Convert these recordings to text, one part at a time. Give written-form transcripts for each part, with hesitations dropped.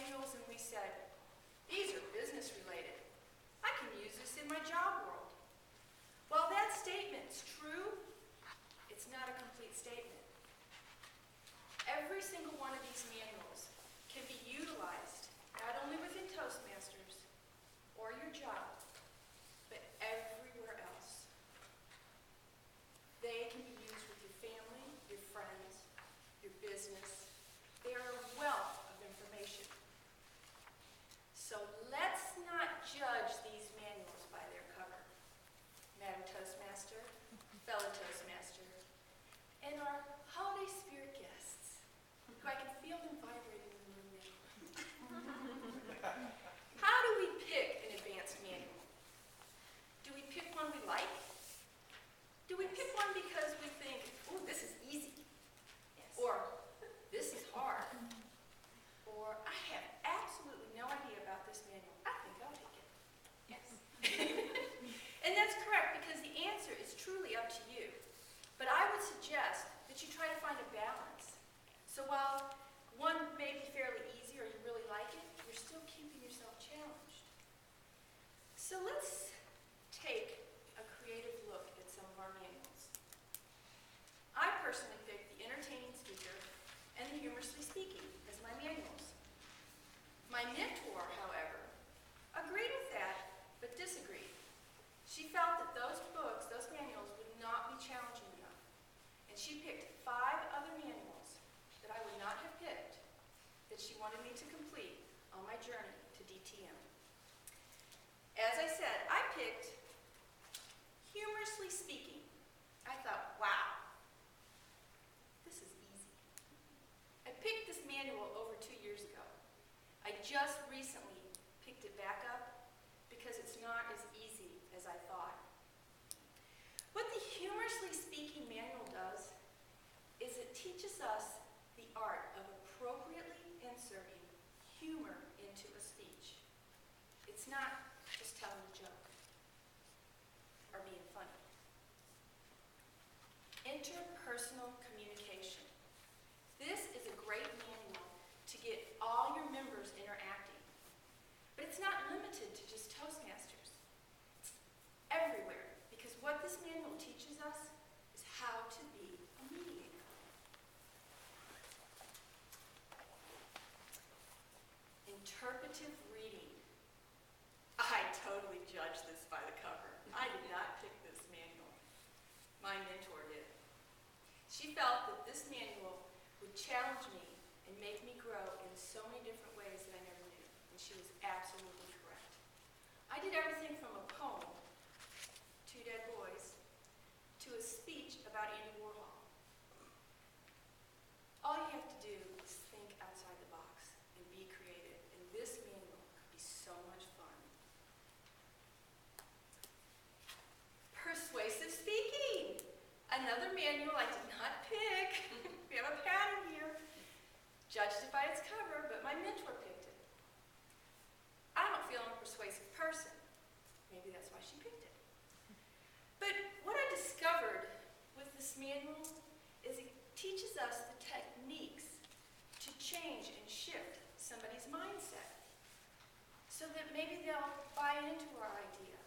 manuals and we said, these are business related. I can use this in my job world. While that statement's true, it's not a complete statement. Every single one of these manuals can be utilized not only within Toastmasters or your job, but everywhere else. They can be used with your family, your friends, your business. They are a wealth of information. So let's not judge these manuals by their cover. Madam Toastmaster, fellow Toastmaster, and our holiday spirit guests, who I can feel them vibrating in the room now. How do we pick an advanced manual? Do we pick one we like? Do we pick one because we think, oh, this is easy? Yes. Or, this is hard? Or, I have absolutely no idea about this manual. I think I'll take it. Yes. And that's correct, because the answer is truly up to you. But I would suggest that you try to find a balance. So while one may be fairly easy or you really like it, you're still keeping yourself challenged. So let's take a creative look at some of our manuals. I personally picked the Entertaining Speaker and the Humorously Speaking as my manuals. My mentor, however, agreed with that, but disagreed. She felt that those books, those manuals, would not be challenging enough. And she picked 5 other manuals that I would not have picked that she wanted me to complete on my journey to DTM. As I said, I picked Humorously Speaking. I thought, wow, this is easy. I picked this manual over 2 years ago. I just recently picked it back up because it's not as easy as I thought. What the Humorously Speaking manual does is it teaches us the art of appropriately inserting humor into a speech. It's not just telling a joke or being funny. Interpersonal communication. This is a great manual to get all your members interacting. But it's not limited to just Toastmasters. It's everywhere, because what this manual teaches us is how to be a mediator. Interpretive reading. I totally judged this by the cover. I did not pick this manual. My mentor did. She felt that this manual would challenge me and make me grow in so many different ways that I never knew. And she was absolutely correct. I did everything from a poem, Two Dead Boys, to a speech about Andy Warhol. All you have to do is think outside the box and be creative, and this manual could be so much fun. Persuasive speaking. Another manual I did not pick. We have a pattern here. Judged it by its cover, but my mentor picked it. I don't feel I'm a persuasive person. Maybe that's why she picked it. But what I discovered with this manual is it teaches us the techniques to change and shift somebody's mindset so that maybe they'll buy into our idea.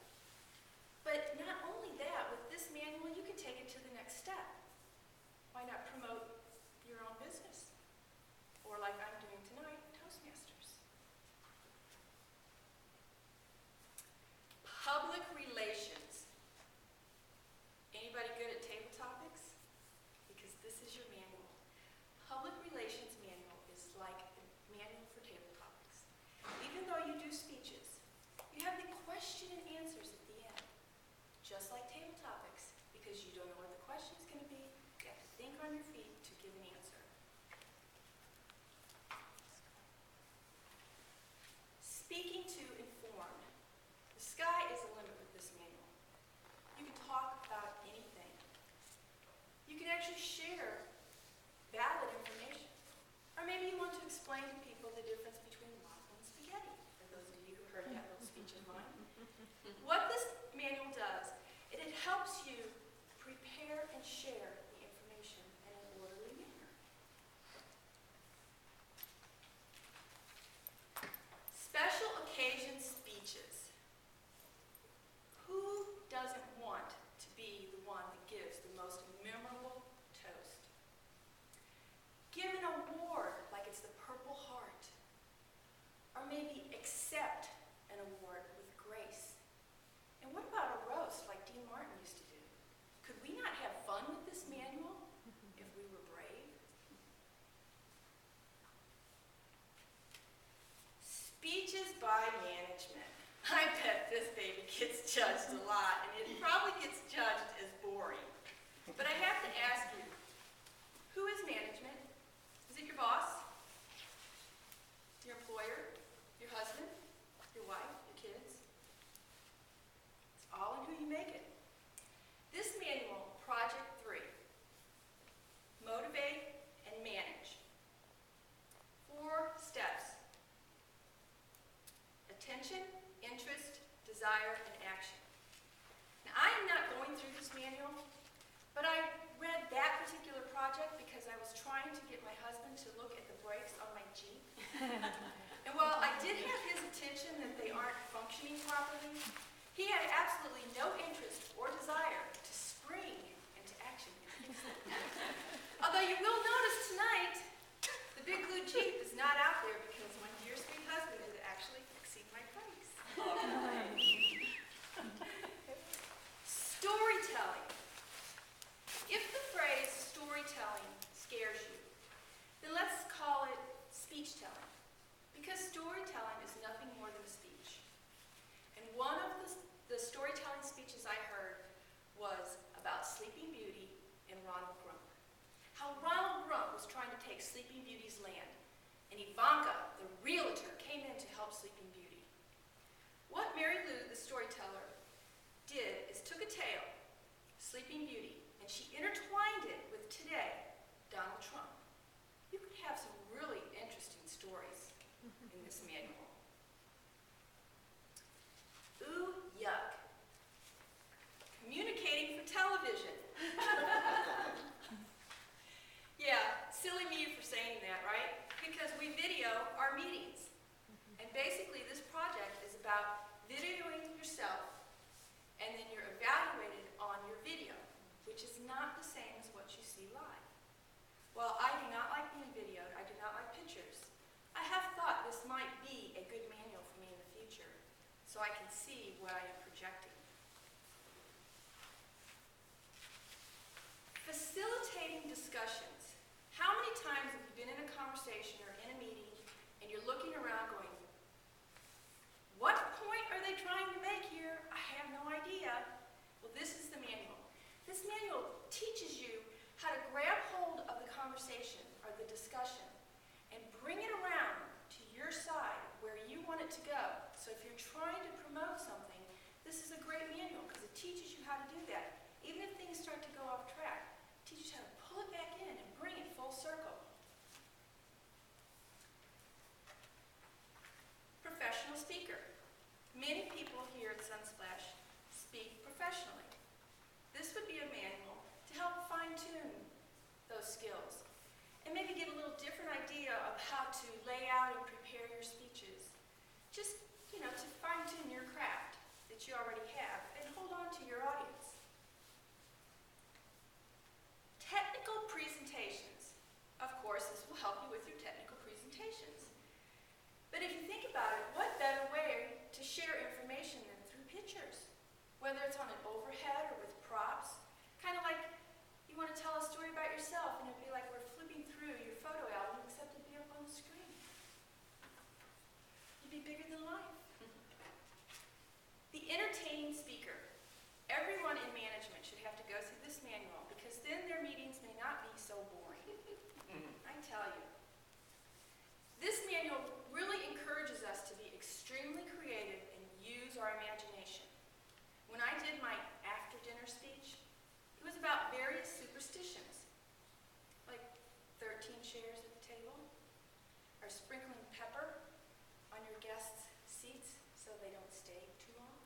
But not only that, with this manual, you can take it to the next step. Why not promote your own business? Or like I'm doing tonight, Toastmasters. Public relations. Anybody good at table topics? Because this is your manual. Public relations manual is like a manual for table topics. Even though you do speeches, you have the question and answers at the end. Just like table topics, because you don't know what the question's going to be, you have to think on your feet to give an answer. Speaking to inform. The sky is the limit with this manual. You can talk about anything. You can actually share valid information. Or maybe you want to explain to people the difference between waffle and spaghetti, for those of you who heard that little speech of mine. What this manual does, it helps you prepare and share the information in an orderly manner. gets judged a lot, and it probably gets judged as boring. But I have to ask you, who is management? Is it your boss? Your employer? Your husband? Your wife? Your kids? It's all in who you make it. This manual, Project 3, Motivate and Manage. 4 steps. Attention, interest, desire, and action. Now, I am not going through this manual, but I read that particular project because I was trying to get my husband to look at the brakes on my Jeep. And while I did have his attention that they aren't functioning properly, he had absolutely no interest or desire to spring into action. Although you will notice tonight, the big blue Jeep is not out there because my dear sweet husband is actually fixing my brakes. Storytelling. If the phrase storytelling scares you, then let's call it speech telling. Because storytelling is nothing more than a speech. And one of the storytelling speeches I heard was about Sleeping Beauty and Ronald Rump. How Ronald Rump was trying to take Sleeping Beauty's land, and Ivanka, the realtor, came in to help Sleeping Beauty. What Mary Lou, the storyteller, did is took a tale, Sleeping Beauty, and she intertwined it with today, Donald Trump. You could have some really interesting stories in this manual. Ooh, yuck. Communicating for television. Yeah, silly me for saying that, right? Because we video our meetings. And basically this project is about videoing yourself, and then you're evaluated on your video, which is not the same as what you see live. While I do not like being videoed, I do not like pictures, I have thought this might be a good manual for me in the future, so I can see what I am projecting. Facilitating discussions. How many times have you been in a conversation or in a meeting and you're looking around going, what point are they trying to make here? I have no idea. Well, this is the manual. This manual teaches you how to grab hold of the conversation or the discussion and bring it around to your side where you want it to go. So if you're trying to promote something, this is a great manual because it teaches you how to do that. Even if things start to go off track, it teaches you how to pull it back in and bring it full circle. Professional speaker. Many people here at Sunsplash speak professionally. This would be a manual to help fine-tune those skills and maybe get a little different idea of how to lay out and prepare your speeches. Just, to fine-tune your craft that you already have and hold on to your audience. Technical presentations. Of course, this will help you with your technical presentations. But if you think about it, what better way to share information than through pictures? Whether it's on an overhead or with props, kind of like you want to tell a story about yourself and it'd be like we're flipping through your photo album except it'd be up on the screen. You'd be bigger than life. The entertaining speaker. Everyone in management should have to go through this manual because then their meetings may not be so boring. I tell you. This manual really encourages us to be extremely creative and use our imagination. When I did my after-dinner speech, it was about various superstitions, like 13 chairs at the table, or sprinkling pepper on your guests' seats so they don't stay too long.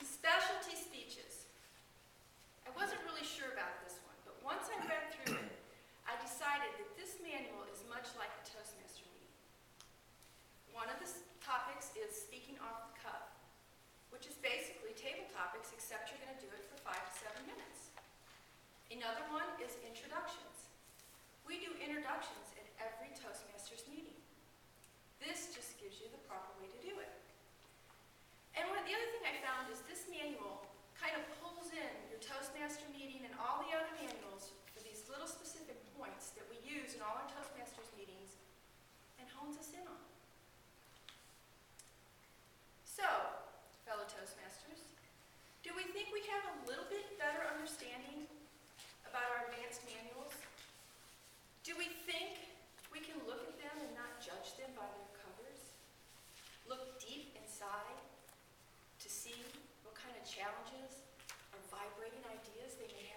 Specialty speeches. I wasn't really sure about this one, but once I read through it, I decided that this manual is much like a Toastmaster meeting. One of the topics is speaking off the cuff, which is basically table topics, except you're going to do it for 5 to 7 minutes. Another one is introductions. We do introductions at every Toastmasters meeting. This just gives you the proper way to do it. And the other thing I found is this manual kind of pulls in your Toastmaster meeting and all the other manuals for these little specific points that we use in all our Toastmasters meetings and hones us in on. So, fellow Toastmasters, do we think we have a little bit better understanding about our advanced manuals? Do we think we can look at them and not judge them by their covers? Look deep inside to see what kind of challenges or vibrating ideas they may